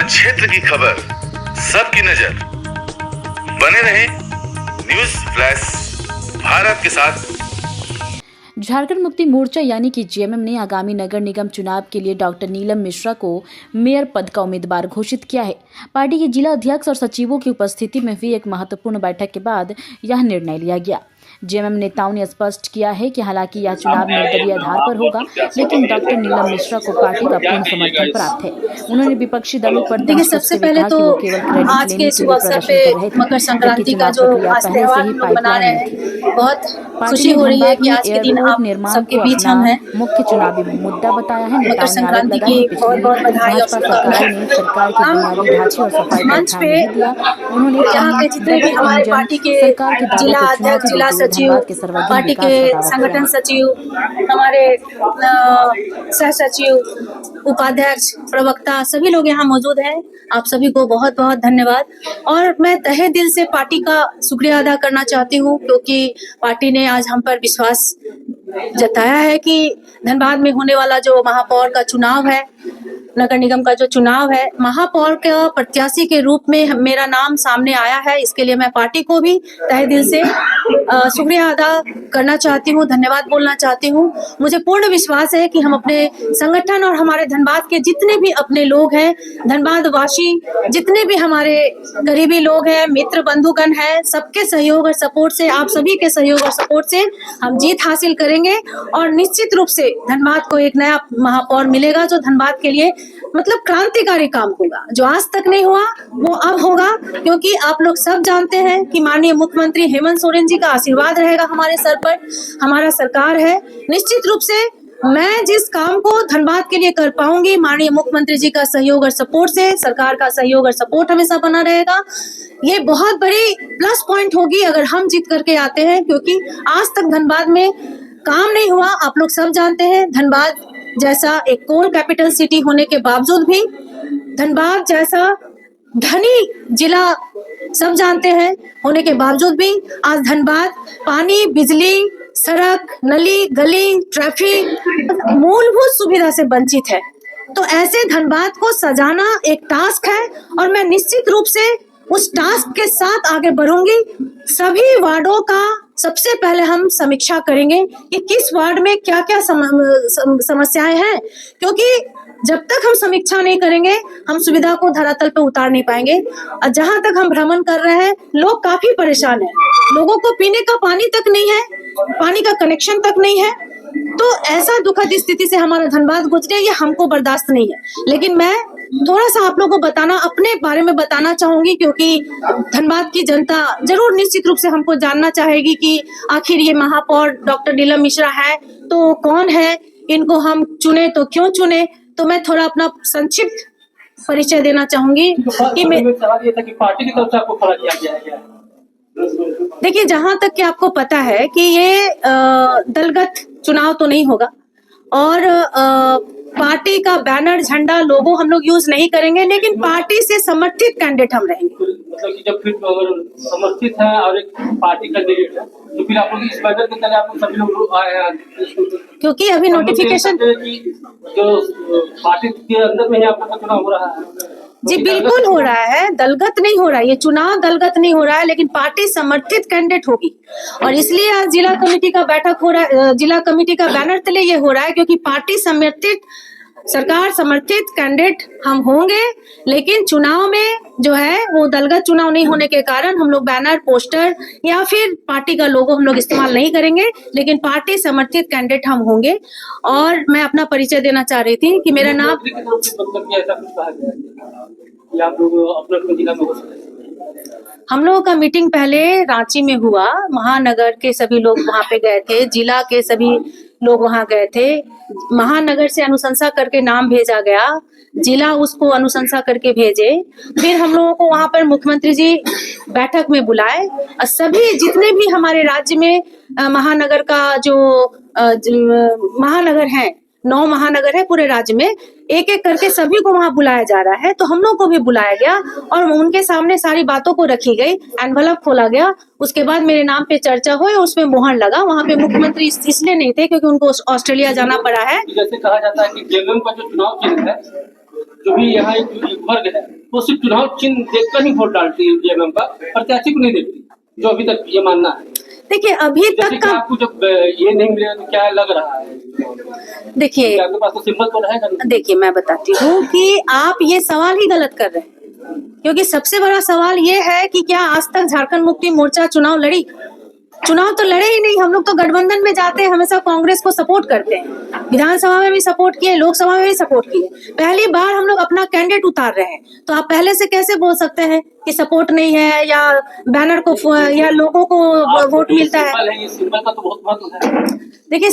हर क्षेत्र की खबर, सबकी नजर। बने रहे न्यूज फ्लैश भारत के साथ। झारखंड मुक्ति मोर्चा यानी कि जेएमएम ने आगामी नगर निगम चुनाव के लिए डॉक्टर नीलम मिश्रा को मेयर पद का उम्मीदवार घोषित किया है। पार्टी के जिला अध्यक्ष और सचिवों की उपस्थिति में हुई एक महत्वपूर्ण बैठक के बाद यह निर्णय लिया गया। जेएमएम नेताओं ने स्पष्ट किया है कि हालांकि यह चुनाव निर्दलीय आधार पर होगा, लेकिन डॉक्टर नीलम मिश्रा को पार्टी का पूर्ण समर्थन प्राप्त है। उन्होंने विपक्षी दलों पर देखिए, सबसे पहले तो आज के इस अवसर पे मकर संक्रांति का जो आज त्योहार हम लोग मना रहे हैं, बहुत खुशी हो रही है कि आज के दिन आप सबके बीच हम हैं। मुख्य चुनावी मुद्दा बताया है। मकर संक्रांति की बहुत बहुत बधाई और शुभकामनाएं। हम मंच पे यहाँ के जितने भी हमारे पार्टी के जिला अध्यक्ष, जिला सचिव, पार्टी के संगठन सचिव, हमारे सह सचिव, उपाध्यक्ष, प्रवक्ता, सभी लोग यहाँ मौजूद हैं। आप सभी को बहुत बहुत धन्यवाद। और मैं तहे दिल से पार्टी का शुक्रिया अदा करना चाहती हूँ, क्योंकि पार्टी ने आज हम पर विश्वास जताया है कि धनबाद में होने वाला जो महापौर का चुनाव है, नगर निगम का जो चुनाव है, महापौर के प्रत्याशी के रूप में मेरा नाम सामने आया है। इसके लिए मैं पार्टी को भी तहे दिल से शुक्रिया अदा करना चाहती हूँ, धन्यवाद बोलना चाहती हूँ। मुझे पूर्ण विश्वास है कि हम अपने संगठन और हमारे धनबाद के जितने भी अपने लोग हैं, धनबाद वासी जितने भी हमारे करीबी लोग हैं, मित्र बंधुगण हैं, सबके सहयोग और सपोर्ट से, आप सभी के सहयोग और सपोर्ट से हम जीत हासिल करेंगे। और निश्चित रूप से धनबाद को एक नया महापौर मिलेगा, जो धनबाद के लिए मतलब क्रांतिकारी काम होगा। जो आज तक नहीं हुआ वो अब होगा, क्योंकि आप लोग सब जानते हैं कि माननीय मुख्यमंत्री हेमंत सोरेन जी का आशीर्वाद रहेगा हमारे सर पर, हमारा सरकार है। निश्चित रूप से मैं जिस काम को धनबाद के लिए कर पाऊंगी, माननीय मुख्यमंत्री जी का सहयोग और सपोर्ट से, सरकार का सहयोग और सपोर्ट हमेशा बना रहेगा। ये बहुत बड़ी प्लस पॉइंट होगी अगर हम जीत करके आते हैं, क्योंकि आज तक धनबाद में काम नहीं हुआ। आप लोग सब जानते हैं, धनबाद जैसा एक कोल कैपिटल सिटी होने के बावजूद भी, धनबाद जैसा धनी जिला सब जानते हैं होने के बावजूद भी, आज धनबाद पानी, बिजली, सड़क, नली, गली, ट्रैफिक, मूलभूत सुविधा से वंचित है। तो ऐसे धनबाद को सजाना एक टास्क है, और मैं निश्चित रूप से उस टास्क के साथ आगे बढ़ूंगी। सभी वार्डों का सबसे पहले हम समीक्षा करेंगे कि किस वार्ड में क्या क्या समस्याएं हैं, क्योंकि जब तक हम समीक्षा नहीं करेंगे हम सुविधा को धरातल पे उतार नहीं पाएंगे। और जहां तक हम भ्रमण कर रहे हैं, लोग काफी परेशान हैं, लोगों को पीने का पानी तक नहीं है, पानी का कनेक्शन तक नहीं है। तो ऐसा दुखद स्थिति से हमारा धनबाद गुजरे, ये हमको बर्दाश्त नहीं है। लेकिन मैं थोड़ा सा आप लोगों को बताना, अपने बारे में बताना चाहूंगी, क्योंकि धनबाद की जनता जरूर निश्चित रूप से हमको जानना चाहेगी कि आखिर ये महापौर डॉक्टर नीलम मिश्रा है तो कौन है, इनको हम चुने तो क्यों चुने। तो मैं थोड़ा अपना संक्षिप्त परिचय देना चाहूंगी कि मैं पार्टी की तरफ से आपको खड़ा किया गया है। देखिए, जहां तक कि आपको पता है कि ये दलगत चुनाव तो नहीं होगा, और पार्टी का बैनर, झंडा, लोगो हम लोग यूज नहीं करेंगे, लेकिन पार्टी से समर्थित कैंडिडेट हम रहेंगे। मतलब कि जब फिर अगर समर्थित है और एक पार्टी कैंडिडेट है, तो फिर आप लोग इस बैनर के तले आप लोग सभी लोग आए हैं, क्योंकि अभी नोटिफिकेशन जो पार्टी के अंदर में ही आप लोग का चुनाव हो रहा है। जी बिल्कुल हो रहा है, दलगत नहीं हो रहा है, ये चुनाव दलगत नहीं हो रहा है, लेकिन पार्टी समर्थित कैंडिडेट होगी। और इसलिए आज जिला कमेटी का बैठक हो रहा है, जिला कमेटी का बैनर तले ये हो रहा है, क्योंकि पार्टी समर्थित, सरकार समर्थित कैंडिडेट हम होंगे। लेकिन चुनाव में जो है वो दलगत चुनाव नहीं होने के कारण हम लोग बैनर, पोस्टर या फिर पार्टी का लोगो हम लोग इस्तेमाल नहीं करेंगे, लेकिन पार्टी समर्थित कैंडिडेट हम होंगे। और मैं अपना परिचय देना चाह रही थी कि मेरा नाम, हम लोगों का मीटिंग पहले रांची में हुआ, महानगर के सभी लोग वहां पे गए थे, जिला के सभी लोग वहां गए थे, महानगर से अनुशंसा करके नाम भेजा गया, जिला उसको अनुशंसा करके भेजे, फिर हम लोगों को वहां पर मुख्यमंत्री जी बैठक में बुलाए, और सभी जितने भी हमारे राज्य में महानगर का जो महानगर है, 9 महानगर है पूरे राज्य में, एक एक करके सभी को वहां बुलाया जा रहा है। तो हम लोग को भी बुलाया गया और उनके सामने सारी बातों को रखी गई, एनवलप खोला गया, उसके बाद मेरे नाम पे चर्चा हुई और उसमें मोहर लगा। वहां पे मुख्यमंत्री इसलिए नहीं थे क्योंकि उनको ऑस्ट्रेलिया जाना पड़ा है। जैसे कहा जाता है कि जेएमएम का जो चुनाव चिन्ह है जो भी यहाँ एक वर्ग है वो सिर्फ चुनाव चिन्ह देखकर ही वोट डालती है जेएमएम का, प्रत्याशी को नहीं देखती, जो अभी तक ये मानना है। देखिए अभी तक का आपको जब ये नहीं मिलेगा तो क्या लग रहा है? देखिए आपके पास तो सिंबल तो रहेगा। देखिए मैं बताती हूँ कि आप ये सवाल ही गलत कर रहे हैं, क्योंकि सबसे बड़ा सवाल ये है कि क्या आज तक झारखंड मुक्ति मोर्चा चुनाव लड़ी? चुनाव तो लड़े ही नहीं। हम लोग तो गठबंधन में जाते हैं, हमेशा कांग्रेस को सपोर्ट करते हैं, विधानसभा में भी सपोर्ट किए, लोकसभा में भी सपोर्ट किए। पहली बार हम लोग अपना कैंडिडेट उतार रहे हैं, तो आप पहले से कैसे बोल सकते हैं कि सपोर्ट नहीं है या बैनर को या लोगों को वोट मिलता है? ये सिंबल का तो बहुत महत्व है। देखिए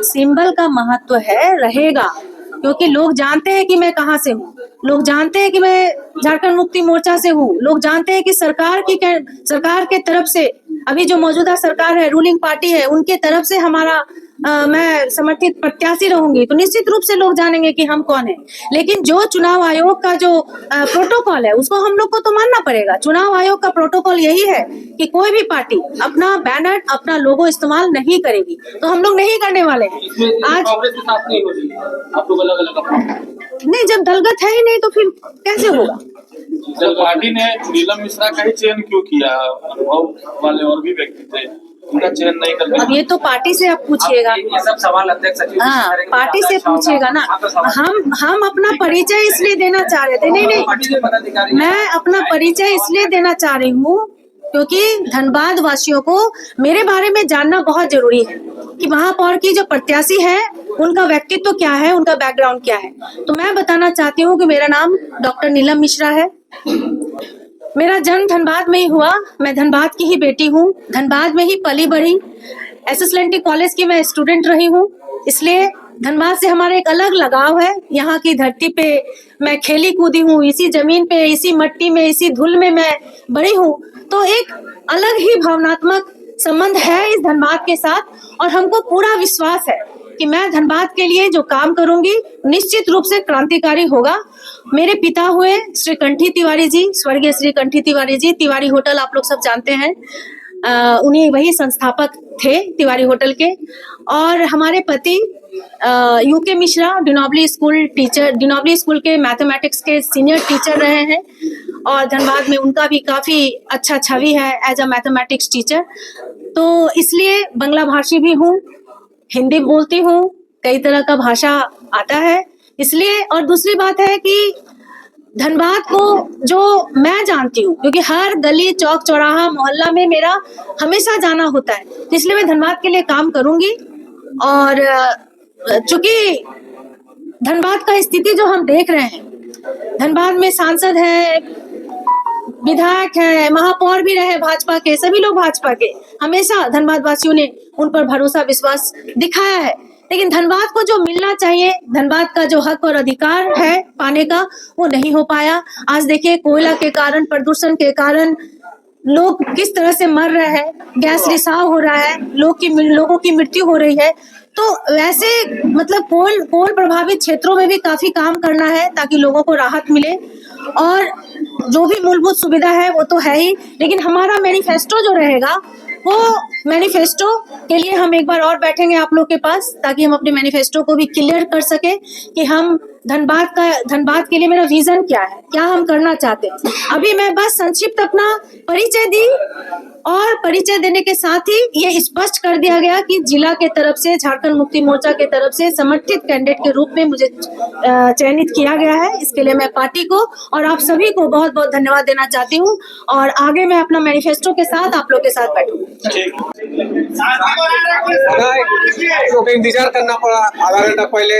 सिंबल का महत्व है, रहेगा, क्योंकि लोग जानते हैं कि मैं कहाँ से हूँ, लोग जानते हैं कि मैं झारखंड मुक्ति मोर्चा से हूँ, लोग जानते हैं कि सरकार के तरफ से, अभी जो मौजूदा सरकार है, रूलिंग पार्टी है, उनके तरफ से हमारा मैं समर्थित प्रत्याशी रहूंगी, तो निश्चित रूप से लोग जानेंगे कि हम कौन है। लेकिन जो चुनाव आयोग का जो प्रोटोकॉल है उसको हम लोग को तो मानना पड़ेगा। चुनाव आयोग का प्रोटोकॉल यही है कि कोई भी पार्टी अपना बैनर, अपना लोगो इस्तेमाल नहीं करेगी, तो हम लोग नहीं करने वाले हैं। आज कांग्रेस के साथ नहीं हो रही है, आप लोग अलग अलग नहीं, जब दलगत है ही नहीं तो फिर कैसे होगा? जब पार्टी ने नीलम मिश्रा का ही चयन क्यों किया? अनुभव वाले और भी व्यक्ति थे, उनका चयन नहीं कर? अब ये तो पार्टी से आप पूछिएगा, ये सब सवाल अध्यक्ष सचिव हाँ पार्टी से पूछिएगा ना। हम अपना परिचय इसलिए देना चाह रहे थे, नहीं, मैं अपना परिचय इसलिए देना चाह रही हूँ क्योंकि धनबाद वासियों को मेरे बारे में जानना बहुत जरूरी है कि महापौर की जो प्रत्याशी है उनका व्यक्तित्व क्या है, उनका बैकग्राउंड क्या है। तो मैं बताना चाहती हूँ कि मेरा नाम डॉक्टर नीलम मिश्रा है। मेरा जन्म धनबाद में ही हुआ, मैं धनबाद की ही बेटी हूँ, धनबाद में ही पली बढ़ी, एसएसएलएनटी कॉलेज की मैं स्टूडेंट रही हूँ, इसलिए धनबाद से हमारा एक अलग लगाव है। यहाँ की धरती पे मैं खेली कूदी हूँ, इसी जमीन पे, इसी मट्टी में, इसी धूल में मैं बड़ी हूँ, तो एक अलग ही भावनात्मक संबंध है इस धनबाद के साथ। और हमको पूरा विश्वास है कि मैं धनबाद के लिए जो काम करूंगी निश्चित रूप से क्रांतिकारी होगा। मेरे पिता हुए श्री कंठी तिवारी जी, स्वर्गीय श्री कंठी तिवारी जी, तिवारी होटल आप लोग सब जानते हैं, उन्हीं वही संस्थापक थे तिवारी होटल के। और हमारे पति यूके मिश्रा डिनोबली स्कूल के मैथमेटिक्स के सीनियर टीचर रहे हैं और धनबाद में उनका भी काफी अच्छा छवि है एज अ मैथमेटिक्स टीचर। तो इसलिए बांग्ला भाषी भी हूँ, हिंदी बोलती हूँ, कई तरह का भाषा आता है इसलिए। और दूसरी बात है कि धनबाद को जो मैं जानती हूँ, क्योंकि हर गली चौक चौराहा मोहल्ला में मेरा हमेशा जाना होता है, तो इसलिए मैं धनबाद के लिए काम करूंगी। और चूंकि धनबाद का स्थिति जो हम देख रहे हैं, धनबाद में सांसद है, विधायक है, महापौर भी रहे भाजपा के, सभी लोग भाजपा के, हमेशा धनबाद वासियों ने उन पर भरोसा विश्वास दिखाया है। लेकिन धनबाद को जो मिलना चाहिए, धनबाद का जो हक और अधिकार है पाने का, वो नहीं हो पाया। आज देखिए कोयला के कारण, प्रदूषण के कारण लोग किस तरह से मर रहे हैं, गैस रिसाव हो रहा है, लोगों की मृत्यु हो रही है। तो वैसे मतलब कोल प्रभावित क्षेत्रों में भी काफी काम करना है ताकि लोगों को राहत मिले। और जो भी मूलभूत सुविधा है वो तो है ही, लेकिन हमारा मैनिफेस्टो जो रहेगा, वो मैनिफेस्टो के लिए हम एक बार और बैठेंगे आप लोग के पास, ताकि हम अपने मैनिफेस्टो को भी क्लियर कर सके कि हम धनबाद के लिए मेरा विजन क्या है, क्या हम करना चाहते हैं। अभी मैं बस संक्षिप्त अपना परिचय दी और परिचय देने के साथ ही ये स्पष्ट कर दिया गया कि जिला के तरफ से, झारखंड मुक्ति मोर्चा के तरफ से समर्थित कैंडिडेट के रूप में मुझे चयनित किया गया है। इसके लिए मैं पार्टी को और आप सभी को बहुत बहुत धन्यवाद देना चाहती हूँ और आगे मैं अपना मैनिफेस्टो के साथ आप लोग के साथ बैठूंगी। क्योंकि इंतजार करना पड़ा, आधा घंटा पहले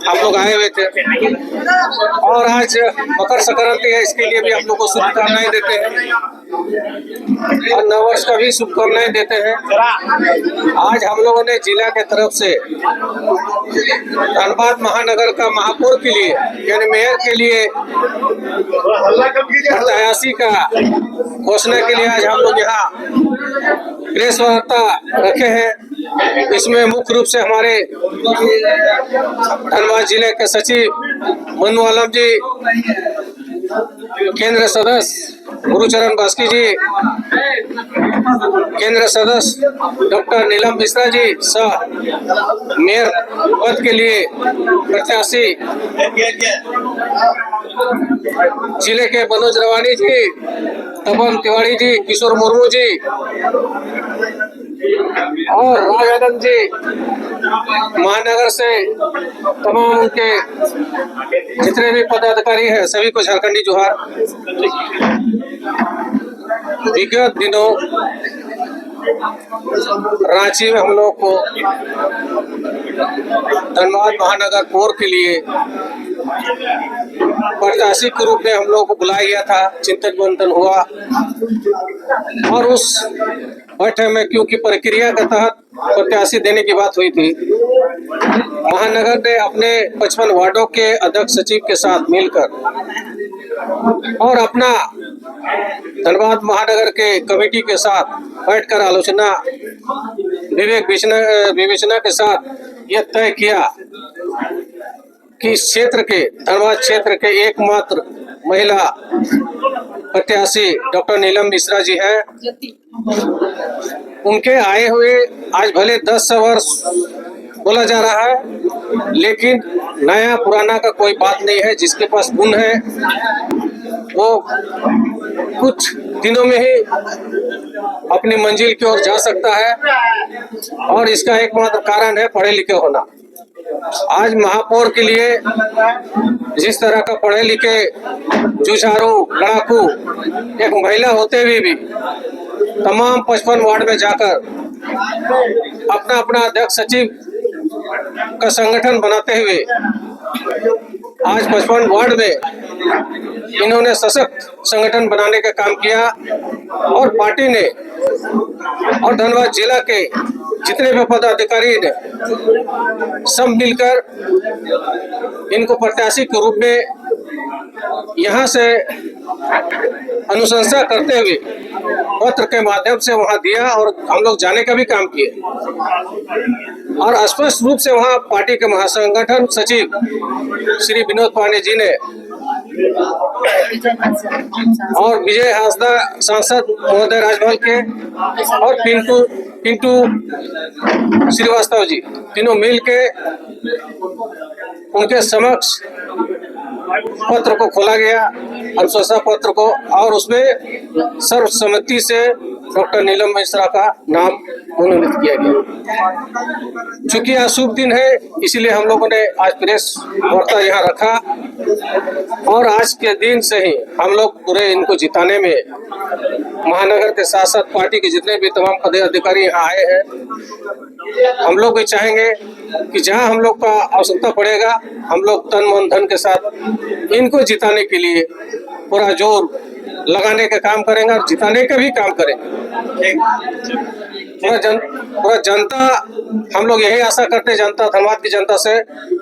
हम लोग आए हुए थे और आज मकर संक्रांति है, इसके लिए भी हम लोग को शुभकामनाएं देते हैं और नववर्ष का भी शुभकामनाएं देते हैं। आज हम लोगों ने जिला के तरफ से धनबाद महानगर का महापौर के लिए यानी मेयर के लिए प्रत्याशी का घोषणा के लिए आज हम लोग यहाँ प्रेस वार्ता रखे हैं। इसमें मुख्य रूप से हमारे धनबाद जिले के सचिव मनु आलम जी, केंद्र सदस्य गुरुचरण बास्की जी, केंद्र सदस्य डॉक्टर नीलम मिश्रा जी सह मेयर पद के लिए प्रत्याशी जिले के मनोज रवानी जी, तपन तिवारी जी, किशोर मुर्मू जी और राजानंद जी, महानगर से तमाम उनके जितने भी पदाधिकारी हैं सभी को झारखंडी जोहार। विगत दिनों रांची में हम लोग को धनबाद महानगर कोर के लिए प्रत्याशी के रूप में हम लोग को बुलाया गया था, चिंतन मंथन हुआ और उस बैठक में क्योंकि प्रक्रिया के तहत प्रत्याशी देने की बात हुई थी, महानगर ने अपने 55 वार्डों के अध्यक्ष सचिव के साथ मिलकर और अपना धनबाद महानगर के कमेटी के साथ बैठकर आलोचना विवेचना के साथ यह तय किया कि इस क्षेत्र के धनबाद क्षेत्र के एकमात्र महिला प्रत्याशी डॉक्टर नीलम मिश्रा जी हैं। उनके आए हुए आज भले 10 वर्ष बोला जा रहा है, लेकिन नया पुराना का कोई बात नहीं है। जिसके पास गुण है वो कुछ दिनों में ही अपनी मंजिल की ओर जा सकता है और इसका एकमात्र कारण है पढ़े लिखे होना। आज महापौर के लिए जिस तरह का पढ़े लिखे जुझारू लड़ाकू एक महिला होते हुए भी तमाम 55 वार्ड में जाकर अपना अपना अध्यक्ष सचिव का संगठन बनाते हुए आज 55 वार्ड में इन्होंने सशक्त संगठन बनाने का काम किया और पार्टी ने और धनबाद जिला के जितने भी पदाधिकारी ने सब मिलकर इनको प्रत्याशी के रूप में यहाँ से अनुशंसा करते हुए पत्र के माध्यम से वहाँ दिया और हम लोग जाने का भी काम किए और स्पष्ट रूप से वहाँ पार्टी के महासंगठन सचिव श्री विनोद पांडे जी ने और विजय हांसदा सांसद महोदय राजभवन के और पिंटू श्रीवास्तव जी तीनों मिल के उनके समक्ष पत्र को खोला गया, अनुशंसा पत्र को, और उसमें सर्वसम्मति से डॉक्टर नीलम मिश्रा का नाम मनोनीत किया गया। चूंकि आज शुभ दिन है इसलिए हम लोगों ने आज प्रेस वार्ता यहाँ रखा और आज के दिन से ही हम लोग पूरे इनको जिताने में महानगर के साथ साथ पार्टी के जितने भी तमाम पदाधिकारी यहाँ आए हैं, हम लोग भी चाहेंगे कि जहाँ हम लोग का आवश्यकता पड़ेगा हम लोग तन मन धन के साथ इनको जिताने के लिए पूरा जोर लगाने का काम करेंगे और जिताने का भी काम करेंगे। पूरा जनता, हम लोग यही आशा करते हैं जनता, धनबाद की जनता से,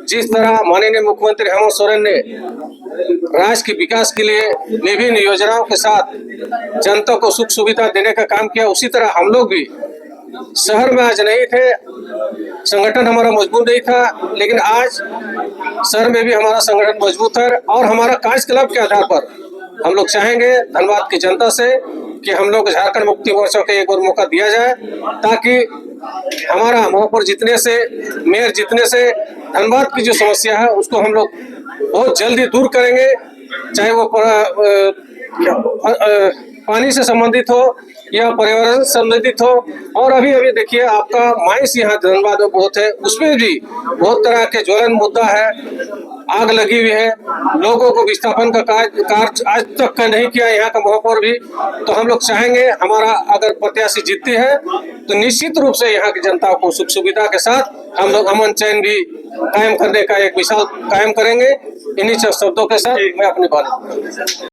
जिस तरह माननीय मुख्यमंत्री हेमंत सोरेन ने राज्य के विकास के लिए विभिन्न योजनाओं के साथ जनता को सुख सुविधा देने का काम किया, उसी तरह हम लोग भी शहर में आज नहीं थे, संगठन हमारा मजबूत नहीं था, लेकिन आज शहर में भी हमारा संगठन मजबूत है और हमारा कार्यकलाप के आधार पर हम लोग चाहेंगे धनबाद की जनता से कि हम लोग झारखंड मुक्ति मोर्चा को एक और मौका दिया जाए ताकि हमारा महापौर जीतने से, मेयर जीतने से धनबाद की जो समस्या है उसको हम लोग बहुत जल्दी दूर करेंगे, चाहे वो पानी से संबंधित हो या पर्यावरण से संबंधित हो। और अभी देखिए आपका माइंस यहाँ धनबाद में बहुत है, उसमें भी बहुत तरह के ज्वलन मुद्दा है, आग लगी हुई है, लोगों को विस्थापन का कार्य आज तक का नहीं किया यहाँ का महापौर भी। तो हम लोग चाहेंगे हमारा अगर प्रत्याशी जीतती है तो निश्चित रूप से यहाँ की जनता को सुख सुविधा के साथ हम लोग अमन चैन भी कायम करने का एक विशाल कायम करेंगे। इन्हीं शब्दों के साथ मैं अपनी बात